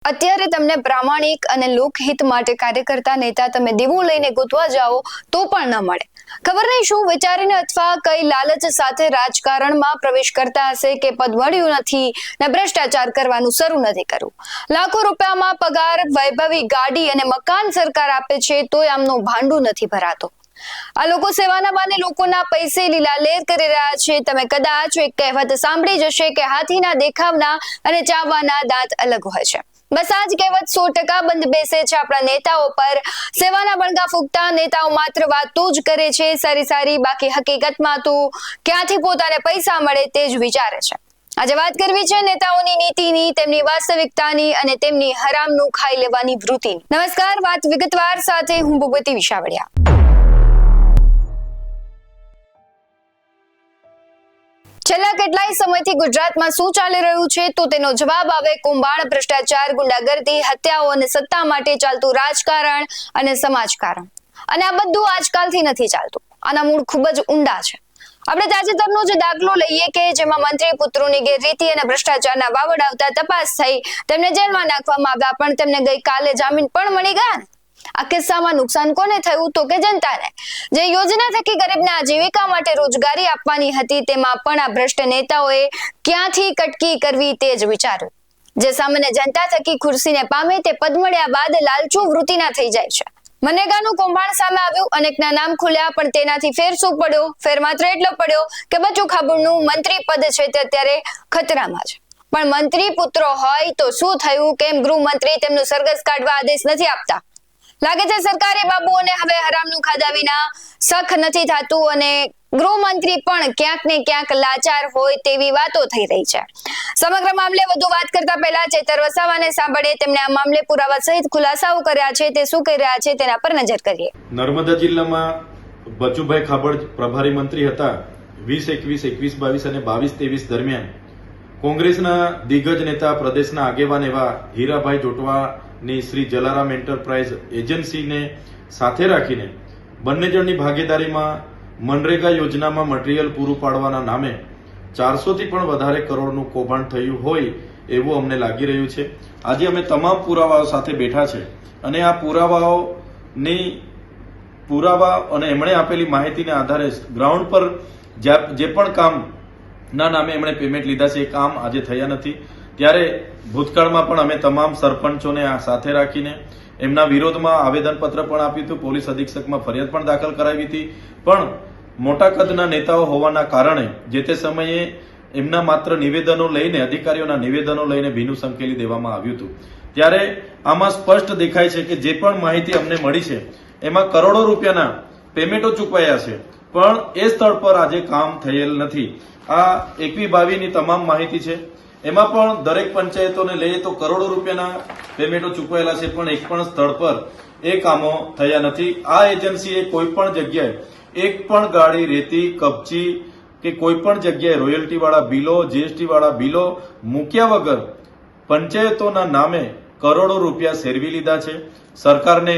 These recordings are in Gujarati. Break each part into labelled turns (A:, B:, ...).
A: અત્યારે તમને પ્રામાણિક અને લોકહિત માટે કાર્ય કરતા નેતા તમે દેવું લઈને ગોતવા જાઓ તો પણ ન મળે. ખબર નહીં શું વિચારીને અથવા કઈ લાલચ સાથે રાજકારણમાં પ્રવેશ કરતા હશે કે પદ મળ્યું નથી ને ભ્રષ્ટાચાર કરવાનું શરૂ નથી કરવું. લાખો રૂપિયામાં પગાર, વૈભવી ગાડી અને મકાન સરકાર આપે છે તોય આમનું ભાંડું નથી ભરાતો. આ લોકો સેવાના બાને લોકોના પૈસે લીલાલેર કરી રહ્યા છે. તમે કદાચ એક કહેવત સાંભળી જશે કે હાથીના દેખાવના અને ચાવવાના દાંત અલગ હોય છે. બસ આ જ કહેવત 100% બંધ બેસે છે આપણા નેતાઓ પર. સેવાના બણગા ફૂંકતા નેતાઓ માત્ર વાતો જ કરે છે સારી, બાકી હકીકતમાં તો ક્યાંથી પોતાને પૈસા મળે તે જ વિચારે છે. આજે વાત કરવી છે નેતાઓની નીતિની, તેમની વાસ્તવિકતાની અને તેમની હરામનું ખાઈ લેવાની વૃત્તિની. નમસ્કાર, વાત વિગતવાર સાથે હું ભૂપતિ વિસાવડિયા. છેલ્લા કેટલાય સમયથી ગુજરાતમાં શું ચાલી રહ્યું છે તો તેનો જવાબ આવે કૌભાંડ, ભ્રષ્ટાચાર, ગુંડાગર્દી, હત્યાઓ અને સત્તા માટે ચાલતું રાજકારણ અને સમાજકારણ. અને આ બધું આજકાલથી નથી ચાલતું. આના મૂળ ખૂબ જ ઊંડા છે. આપણે તાજેતરનો જ દાખલો લઈએ કે જેમાં મંત્રી પુત્રોની ગેરરીતિ અને ભ્રષ્ટાચારના વાવડ આવતા તપાસ થઈ, તેમને જેલમાં નાખવામાં આવ્યા, પણ તેમને ગઈકાલે જામીન પણ મળી ગયા ને. આ કિસ્સામાં નુકસાન કોને થયું તો કે જનતાને. જે યોજના થકી ગરીબને આજીવિકા માટે રોજગારી આપવાની હતી તેમાં પણ આ ભ્રષ્ટ નેતાઓએ ક્યાંથી કટકી કરવી તે જ વિચાર્યું. જે સામાન્ય જનતા થકી ખુરશીને પામે તે પદ મળ્યા બાદ લાલચુ વૃત્તિના થઈ જાય છે. મનરેગાનું કૌભાંડ સામે આવ્યું, અનેકના નામ ખુલ્યા, પણ તેનાથી ફેર શું પડ્યો? ફેર માત્ર એટલો પડ્યો કે બચુ ખાબડનું મંત્રી પદ છે તે અત્યારે ખતરામાં છે. પણ મંત્રી પુત્રો હોય તો શું થયું? કેમ ગૃહમંત્રી તેમનું સરઘસ કાઢવા આદેશ નથી આપતા? લાગે છે સરકારી બાબુઓને હવે હરામનું ખાધા વિના સખ નથી થતું અને ગૃહમંત્રી પણ ક્યાંક ને ક્યાંક લાચાર હોય તેવી વાતો થઈ રહી છે. સમગ્ર મામલે વધુ વાત કરતા પહેલા ચેતર વસાવાને સાંભળે. તેમણે આ મામલે પુરાવા સહિત ખુલાસાઓ કર્યા છે. તે શું કહી રહ્યા છે તેના પર નજર કરીએ.
B: નર્મદા જિલ્લામાં બચુભાઈ ખાબડ પ્રભારી મંત્રી હતા. 2021, 21, 22 અને 22-23 દરમિયાન કોંગ્રેસના દિગ્ગજ નેતા, પ્રદેશના આગેવાન એવા હીરાભાઈ જોટવાની શ્રી જલારામ એન્ટરપ્રાઇઝ એજન્સીને સાથે રાખીને બંને જણની ભાગીદારીમાં મનરેગા યોજનામાં મટીરીયલ પૂરું પાડવાના નામે 400 થી પણ વધારે કરોડનું કૌભાંડ થયું હોય એવું અમને લાગી રહ્યું છે. આજે અમે તમામ પુરાવાઓ સાથે બેઠા છે અને આ પુરાવા અને એમણે આપેલી માહિતીના આધારે ગ્રાઉન્ડ પર જે પણ કામના નામે એમણે પેમેન્ટ લીધા છે એ કામ આજે થયા નથી. ત્યારે ભૂતકાળમાં પણ અમે તમામ સરપંચોને આ સાથે રાખીને એમના વિરોધમાં આવેદનપત્ર પણ આપ્યું હતું, પોલીસ અધિક્ષકમાં ફરિયાદ પણ દાખલ કરાવી હતી. પણ મોટા કદના નેતાઓ હોવાના કારણે જે તે સમયે એમના માત્ર નિવેદનો લઈને, અધિકારીઓના નિવેદનો લઈને ભીનું સંકેલી દેવામાં આવ્યું હતું. ત્યારે આમાં સ્પષ્ટ દેખાય છે કે જે પણ માહિતી અમને મળી છે એમાં કરોડો રૂપિયાના પેમેન્ટો ચૂકવાયા છે, પણ એ સ્થળ પર આજે કામ થયેલ નથી. આ 21-22ની તમામ માહિતી છે. એમાં પણ દરેક પંચાયતોને લઈએ તો કરોડો રૂપિયાના પેમેન્ટો ચૂકવાયેલા છે, પણ એક પણ સ્થળ પર એ કામો થયા નથી. આ એજન્સીએ કોઈ પણ જગ્યાએ એક પણ ગાડી રેતી, કપચી કે કોઈ પણ જગ્યાએ રોયલ્ટી વાળા બિલો, જીએસટી વાળા બિલો મૂક્યા વગર પંચાયતોના નામે કરોડો રૂપિયા સેરવી લીધા છે. સરકારને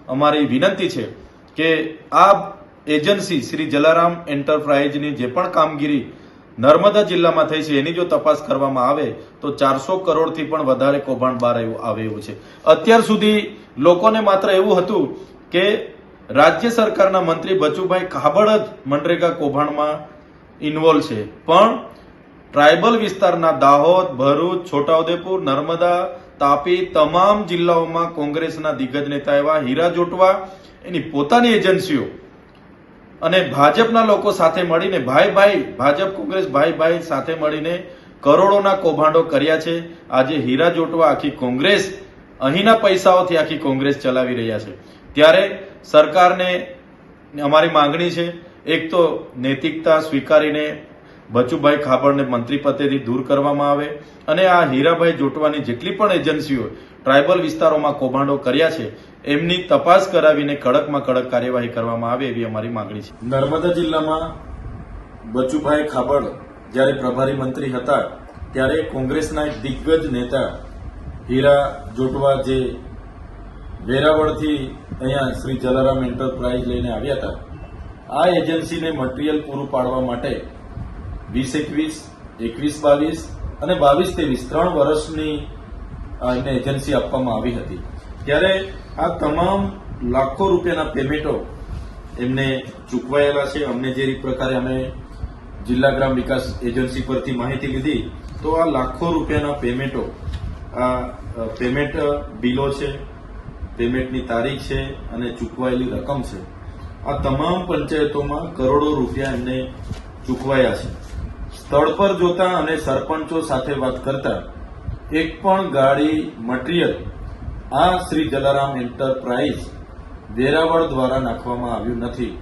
B: અમારી વિનંતી છે કે આ એજન્સી શ્રી જલારામ એન્ટરપ્રાઇઝની જે પણ કામગીરી નર્મદા જિલ્લામાં થઈ છે એની જો તપાસ કરવામાં આવે તો 400 કરોડથી પણ વધારે કૌભાંડ બહાર આવે એવું છે. અત્યાર સુધી લોકોને માત્ર એવું હતું કે રાજ્ય સરકારના મંત્રી બચુભાઈ ખાબડ જ મનરેગા કૌભાંડમાં ઇન્વોલ્વ છે, પણ ટ્રાયબલ વિસ્તારના દાહોદ, ભરૂચ, છોટાઉદેપુર, નર્મદા, તાપી તમામ જિલ્લાઓમાં કોંગ્રેસના દિગ્ગજ નેતા એવા હીરા જોટવા એની પોતાની એજન્સીઓ અને ભાજપના લોકો સાથે મળીને ભાજપ કોંગ્રેસ ભાઈ સાથે મળીને કરોડોના કૌભાંડો કર્યા છે. આજે હીરા જોટવા આખી કોંગ્રેસ, અહીંના પૈસાઓથી આખી કોંગ્રેસ ચલાવી રહ્યા છે. ત્યારે સરકારને અમારી માંગણી છે, એક તો નૈતિકતા સ્વીકારીને બચુભાઈ ખાબડને મંત્રી પદેથી દૂર કરવામાં આવે અને આ હીરાભાઈ જોટવાની જેટલી પણ એજન્સીઓ ટ્રાયબલ વિસ્તારોમાં કૌભાંડો કર્યા છે એમની તપાસ કરાવીને કડકમાં કડક કાર્યવાહી કરવામાં આવે એવી અમારી માંગણી છે. નર્મદા જિલ્લામાં બચુભાઈ ખાબડ જ્યારે પ્રભારી મંત્રી હતા ત્યારે કોંગ્રેસના એક દિગ્ગજ નેતા હીરા જોટવા જે વેરાવળથી અહીંયા શ્રી જલારામ એન્ટરપ્રાઇઝ લઈને આવ્યા હતા, આ એજન્સીને મટીરીયલ પૂરું પાડવા માટે 2021, 21-22 અને 22-23 3 વર્ષની એમને એજન્સી આપવામાં આવી હતી. ત્યારે આ તમામ લાખો રૂપિયાના પેમેન્ટો એમને ચૂકવાયેલા છે. અમને જે પ્રકારે અમે જિલ્લા ગ્રામ વિકાસ એજન્સી પરથી માહિતી લીધી તો આ લાખો રૂપિયાના પેમેન્ટો, આ પેમેન્ટ બિલો છે, પેમેન્ટની તારીખ છે અને ચૂકવાયેલી રકમ છે. આ તમામ પંચાયતોમાં કરોડો રૂપિયા એમને ચૂકવાયા છે. સ્થળ પર જોતા અને સરપંચો સાથે વાત કરતા એક પણ ગાડી મટીરીયલ આ શ્રી જલારામ એન્ટરપ્રાઇઝ વેરાવળ દ્વારા નાખવામાં આવ્યું નથી.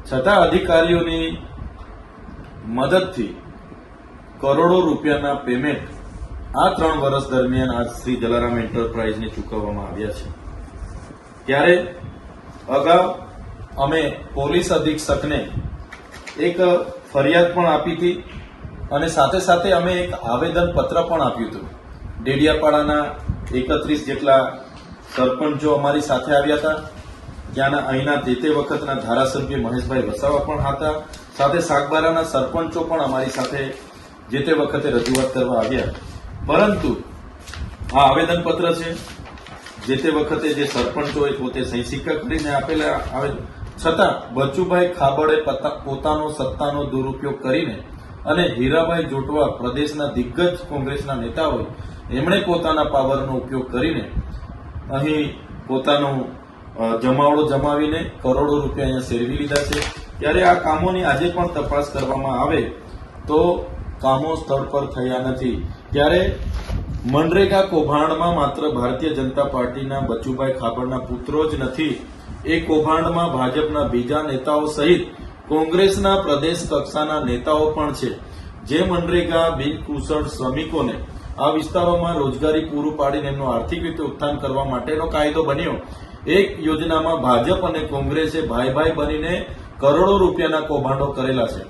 B: છતાં અધિકારીઓની મદદથી કરોડો રૂપિયાના પેમેન્ટ આ 3 વર્ષ દરમિયાન આ શ્રી જલારામ એન્ટરપ્રાઇઝને ચૂકવવામાં આવ્યા છે. ત્યારે અગાઉ અમે પોલીસ અધિક્ષકને એક ફરિયાદ પણ આપી હતી અને સાથે સાથે અમે એક આવેદન પત્ર પણ આપ્યું હતું. ડેડિયાપાડાના 31 જેટલા સરપંચો અમારી સાથે આવ્યા હતા. ત્યાંના અહીંના તે વખતના ધારાસભ્ય મહેશભાઈ વસાવા પણ હતા. સાથે સાગબારાના સરપંચો પણ અમારી સાથે જે તે વખતે રજૂઆત કરવા આવ્યા. પરંતુ આ આવેદન પત્ર છે, જે તે વખતે જે સરપંચોએ પોતે સહી સિક્કા કરીને આપેલા આવેદન છતાં બચુભાઈ ખાબડે પોતાનો સત્તાનો દુરુપયોગ કરીને અને હીરાભાઈ જોટવા પ્રદેશના દિગ્ગજ કોંગ્રેસના નેતા હોય એમણે પોતાના પાવરનો ઉપયોગ કરીને અહીં પોતાનો જમાવડો જમાવીને કરોડો રૂપિયા અહીંયા સેરવી લીધા છે. ત્યારે આ કામોની આજે પણ તપાસ કરવામાં આવે તો કામો સ્થળ પર થયા નથી. ત્યારે મનરેગા કૌભાંડમાં માત્ર ભારતીય જનતા પાર્ટીના બચુભાઈ ખાબડના પુત્રો જ નથી, એ કૌભાંડમાં ભાજપના બીજા નેતાઓ સહિત કોંગ્રેસના પ્રદેશ કક્ષાના નેતાઓ પણ છે. જે મનરેગા બિનકુશળ શ્રમિકોને આ વિસ્તારોમાં રોજગારી પૂરું પાડીને એમનું આર્થિક રીતે ઉત્થાન કરવા માટેનો કાયદો બન્યો, એક યોજનામાં ભાજપ અને કોંગ્રેસે ભાઈ ભાઈ બનીને કરોડો રૂપિયાના કૌભાંડો કરેલા છે.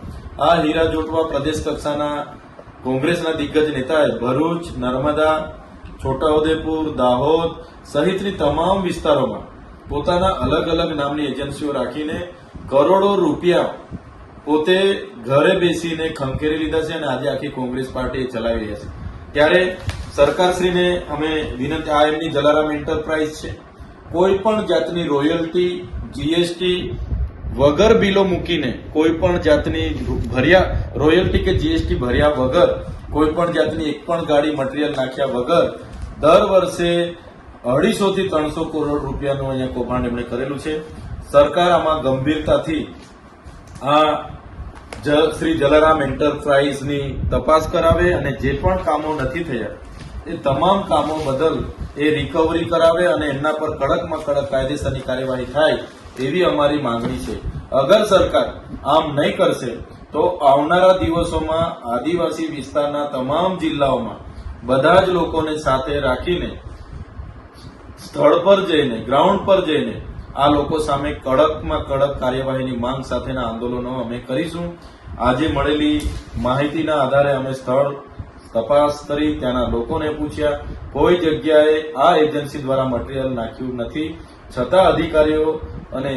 B: આ હીરા જોટવા પ્રદેશ કક્ષાના કોંગ્રેસના દિગ્ગજ નેતાએ ભરૂચ, નર્મદા, છોટાઉદેપુર, દાહોદ સહિતની તમામ વિસ્તારોમાં પોતાના અલગ અલગ નામની એજન્સીઓ રાખીને કરોડો રૂપિયા પોતે ઘરે બેસીને ખંખેરી લીધા છે અને આજે આખી કોંગ્રેસ પાર્ટી ચલાવી રહ્યા છે. ત્યારે સરકારશ્રીને અમે વિનંતી, આ એમની જલારામ એન્ટરપ્રાઇઝ છે, કોઈ પણ જાતની રોયલ્ટી, જીએસટી વગર બિલો મૂકીને કોઈ પણ જાતની રોયલ્ટી કે જીએસટી ભર્યા વગર કોઈ પણ જાતની એક પણ ગાડી મટીરીયલ નાખ્યા વગર દર વર્ષે 250 થી 300 કરોડ રૂપિયાનું અહીંયા કૌભાંડ એમણે કરેલું છે. સરકાર આમાં ગંભીરતાથી આ શ્રી જલારામ એન્ટરપ્રાઇઝની તપાસ કરાવે અને જે પણ કામો નથી થયા એ તમામ કામો બદલ એ રિકવરી કરાવે અને એમના પર કડકમાં કડક કાયદેસરની કાર્યવાહી થાય એવી અમારી માંગણી છે. અગર સરકાર આમ નહીં કરશે તો આવનારા દિવસોમાં આદિવાસી વિસ્તારના તમામ જિલ્લાઓમાં બધા જ લોકોને સાથે રાખીને સ્થળ પર જઈને, ગ્રાઉન્ડ પર જઈને આ લોકો સામે કડકમાં કડક કાર્યવાહીની માંગ સાથેના આંદોલનો અમે કરીશું. આજે મળેલી માહિતીના આધારે અમે સ્થળ તપાસ કરી, ત્યાંના લોકોને પૂછ્યા, કોઈ જગ્યાએ આ એજન્સી દ્વારા મટીરીયલ નાખ્યું નથી, છતાં અધિકારીઓ અને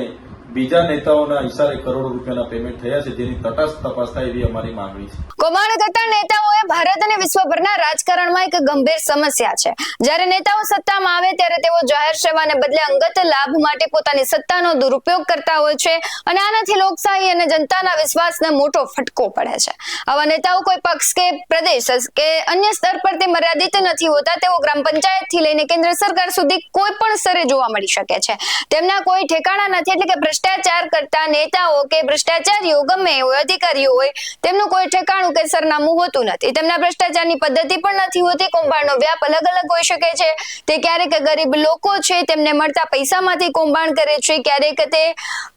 B: બીજા નેતાઓના ઇશારે કરોડો રૂપિયાના પેમેન્ટ થયા છે, જેની તટસ્થ તપાસ થાય એવી અમારી માંગણી છે.
A: કૌભાંડ કરતા નેતાઓએ ભારત અને વિશ્વભરના રાજકારણમાં એક ગંભીર સમસ્યા છે. જ્યારે નેતાઓ સત્તામાં આવે ત્યારે તેઓ જાહેર સેવાને બદલે અંગત લાભ માટે પોતાની સત્તાનો દુરુપયોગ કરતા હોય છે અને આનાથી લોકશાહી અને જનતાના વિશ્વાસને મોટો ફટકો પડે છે. આવા નેતાઓ કોઈ પક્ષ કે પ્રદેશ કે અન્ય સ્તર પર તે મર્યાદિત નથી હોતા. તેઓ ગ્રામ પંચાયતથી લઈને કેન્દ્ર સરકાર સુધી કોઈ પણ સ્તરે જોવા મળી શકે છે. તેમના કોઈ ઠેકાણા નથી. એટલે કે ભ્રષ્ટાચાર કરતા નેતાઓ કે ભ્રષ્ટાચારીઓ ગમે હોય, અધિકારીઓ હોય, તેમનું કોઈ ઠેકાણું કે સરનામું હોતું નથી. તેમના ભ્રષ્ટાચારની પદ્ધતિ પણ નથી હોતી. કૌભાંડનો વ્યાપ અલગ અલગ હોઈ શકે છે. તે ક્યારેક ગરીબ લોકો છે તેમને મળતા પૈસામાંથી કૌભાંડ કરે છે, ક્યારેક તે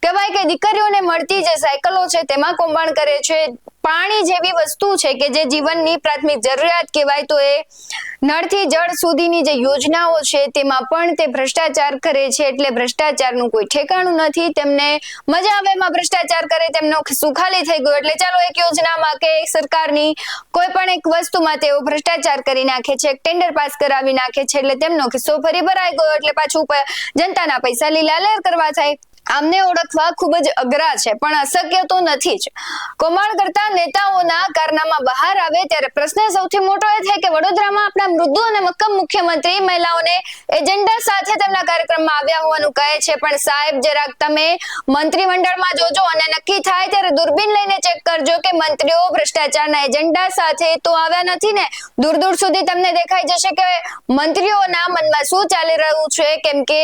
A: કહેવાય કે દીકરીઓને મળતી જે સાયકલો છે તેમાં કૌભાંડ કરે છે. પાણી જેવી વસ્તુ છે કે જે જીવનની પ્રાથમિક જરૂરિયાત કહેવાય, તો એ નળથી જળ સુધીની જે યોજનાઓ છે તેમાં પણ તે ભ્રષ્ટાચાર કરે છે. એટલે ભ્રષ્ટાચારનું કોઈ ઠેકાણું નથી. તેમને મજા આવે એમાં ભ્રષ્ટાચાર કરે, તેમનો સુખાલી થઈ ગયો એટલે ચાલો એક યોજનામાં કે સરકારની કોઈ પણ એક વસ્તુમાં તેઓ ભ્રષ્ટાચાર કરી નાખે છે, ટેન્ડર પાસ કરાવી નાખે છે, એટલે તેમનો ખિસ્સો ફરી ભરાઈ ગયો એટલે પાછું જનતાના પૈસા લીલાલેર કરવા થાય. આમને ઓળખવા ખૂબ જ અઘરા છે, પણ અશક્ય તો નથી જ. કૌભાંડ કરતા નેતાઓના કારનામા બહાર આવે ત્યારે પ્રશ્ન સૌથી મોટો એ થાય કે વડોદરામાં આપણા મૃદુ અને મક્કમ મુખ્યમંત્રી મહિલાઓને એજન્ડા સાથે તેમના કાર્યક્રમમાં આવ્યા હોવાનું કહે છે, પણ સાહેબ જરાક તમે મંત્રીમંડળમાં જોજો અને નક્કી થાય ત્યારે દૂરબીન લઈને ચેક કરજો કે મંત્રીઓ ભ્રષ્ટાચારના એજન્ડા સાથે તો આવ્યા નથી ને. દૂર દૂર સુધી તમને દેખાઈ જશે કે મંત્રીઓના મનમાં શું ચાલી રહ્યું છે, કેમ કે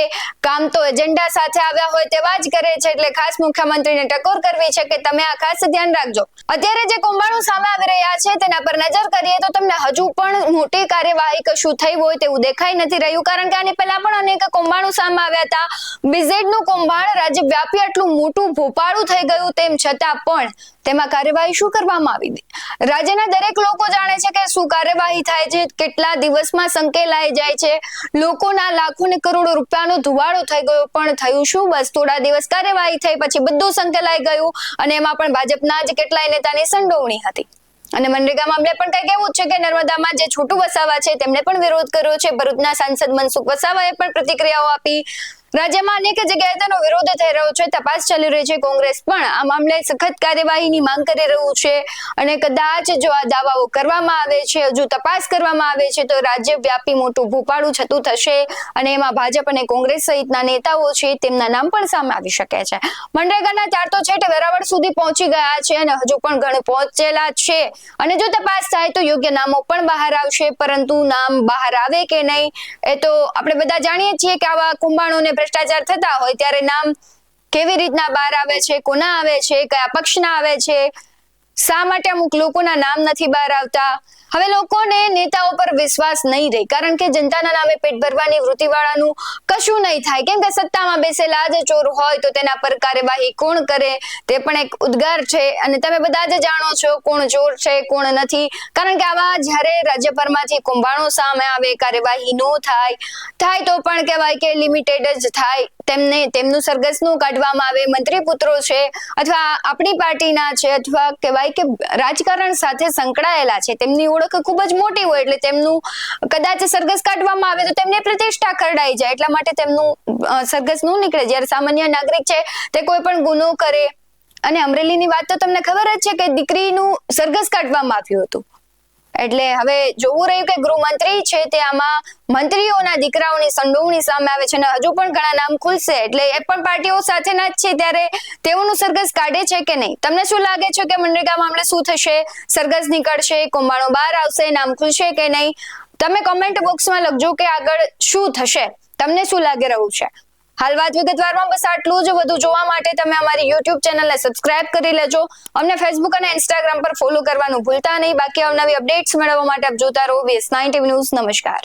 A: કામ તો એજન્ડા સાથે આવ્યા હોય તેવા જ કરે છે. એટલે ખાસ મુખ્યમંત્રીને ટકોર કરવી છે કે તમે આ ખાસ ધ્યાન રાખજો. અત્યારે જે કૌભાંડો સામે આવી રહ્યા છે તેના પર નજર કરીએ તો તમને હજુ પણ મોટી કાર્યવાહી કશું થઈ હોય તેવું દેખાઈ નથી રહ્યું, કારણ કે આની પહેલા પણ અનેક કૌભાંડો સામે આવ્યા હતા. બીઝેડનું કૌભાંડ રાજ્યવ્યાપી આટલું મોટું ભોપાળું થઈ ગયું તેમ છતાં પણ તેમાં કાર્યવાહી શું કરવામાં આવી? રાજ્યના દરેક લોકો જાણે છે કે શું કાર્યવાહી થાય છે, કેટલા દિવસમાં સંકેલાઈ જાય છે. લોકોના લાખો ને કરોડો રૂપિયાનો ધુવાડો થઈ ગયો, પણ થયું શું? બસ થોડા દિવસ કાર્યવાહી થઈ પછી બધું સંકેલાઈ ગયું, અને એમાં પણ ભાજપના જ કેટલાય નેતાની સંડોવણી હતી. અને મનરેગા મામલે પણ કંઈક એવું છે કે નર્મદામાં જે છોટુ વસાવા છે તેમણે પણ વિરોધ કર્યો છે. ભરૂચના સાંસદ મનસુખ વસાવાએ પણ પ્રતિક્રિયાઓ આપી. રાજ્યમાં અનેક જગ્યાએ તેનો વિરોધ થઈ રહ્યો છે, તપાસ ચાલી રહી છે. કોંગ્રેસ પણ આ મામલે સખત કાર્યવાહીની માંગ કરી રહ્યું છે, અને કદાચ જો આ દાવાઓ કરવામાં આવે છે, હજુ તપાસ કરવામાં આવે છે, તો રાજ્યવ્યાપી મોટું ભોપાળું છતું થશે, અને એમાં ભાજપ અને કોંગ્રેસ સહિતના નેતાઓ છે તેમના નામ પણ સામે આવી શકે છે. મનરેગાના તાર તો છેટે વેરાવળ સુધી પહોંચી ગયા છે, અને હજુ પણ ઘણું પહોંચેલા છે, અને જો તપાસ થાય તો યોગ્ય નામો પણ બહાર આવશે. પરંતુ નામ બહાર આવે કે નહીં એ તો આપણે બધા જાણીએ છીએ કે આવા કૌભાંડોને ભ્રષ્ટાચાર થતા હોય ત્યારે નામ કેવી રીતના બહાર આવે છે, કોના આવે છે, કયા પક્ષના આવે છે, શા માટે અમુક લોકોના નામ નથી બહાર આવતા. હવે લોકોને નેતાઓ પર વિશ્વાસ નહીં રહે, કારણ કે જનતાના નામે પેટ ભરવાની વૃત્તિવાળાનું કશું નહીં થાય, કેમ કે સત્તામાં બેસેલા જ ચોર હોય તો તેના પર કાર્યવાહી કોણ કરે તે પણ એક ઉદ્ગાર છે. અને તમે બધા જ જાણો છો કોણ ચોર છે કોણ નથી, કારણ કે આવા જ્યારે રાજ્યભરમાંથી કૌભાંડો સામે આવે, કાર્યવાહી નો થાય તો પણ કહેવાય કે લિમિટેડ જ થાય. તેમનું સરઘસનું કાઢવામાં આવે. મંત્રી પુત્રો છે અથવા આપણી પાર્ટીના છે અથવા કહેવાય કે રાજકારણ સાથે સંકળાયેલા છે, તેમની ઓળખ ખૂબ જ મોટી હોય, એટલે તેમનું કદાચ સરઘસ કાઢવામાં આવે તો તેમને પ્રતિષ્ઠા ખરડાઈ જાય, એટલા માટે તેમનું સરઘસ નું નીકળે. જ્યારે સામાન્ય નાગરિક છે તે કોઈ પણ ગુનો કરે, અને અમરેલીની વાત તો તમને ખબર જ છે કે દીકરીનું સરઘસ કાઢવામાં આવ્યું હતું. એટલે હવે જોવું રહ્યું કે ગૃહમંત્રી છે તે આમાં મંત્રીઓના દીકરાઓની સંડોવણી સામે આવે છે, અને હજુ પણ ઘણા નામ ખુલશે, એટલે એ પણ પાર્ટીઓ સાથેના જ છે, ત્યારે તેઓનું સરઘસ કાઢે છે કે નહીં? તમને શું લાગે છે કે મનરેગા મામલે શું થશે? સરઘસ નીકળશે, કૌભાંડો બહાર આવશે, નામ ખુલશે કે નહીં? તમે કોમેન્ટ બોક્સમાં લખજો કે આગળ શું થશે, તમને શું લાગી રહ્યું છે. હાલ વાત વિગતવારમાં બસ આટલું જ. વધુ જોવા માટે તમે અમારી YouTube ચેનલને સબસ્ક્રાઇબ કરી લેજો. અમને Facebook અને Instagram પર ફોલો કરવાનું ભૂલતા નહીં. બાકી અવનવી અપડેટ્સ મેળવવા માટે આપ જોતા રહો VS9 TV ન્યૂઝ. નમસ્કાર.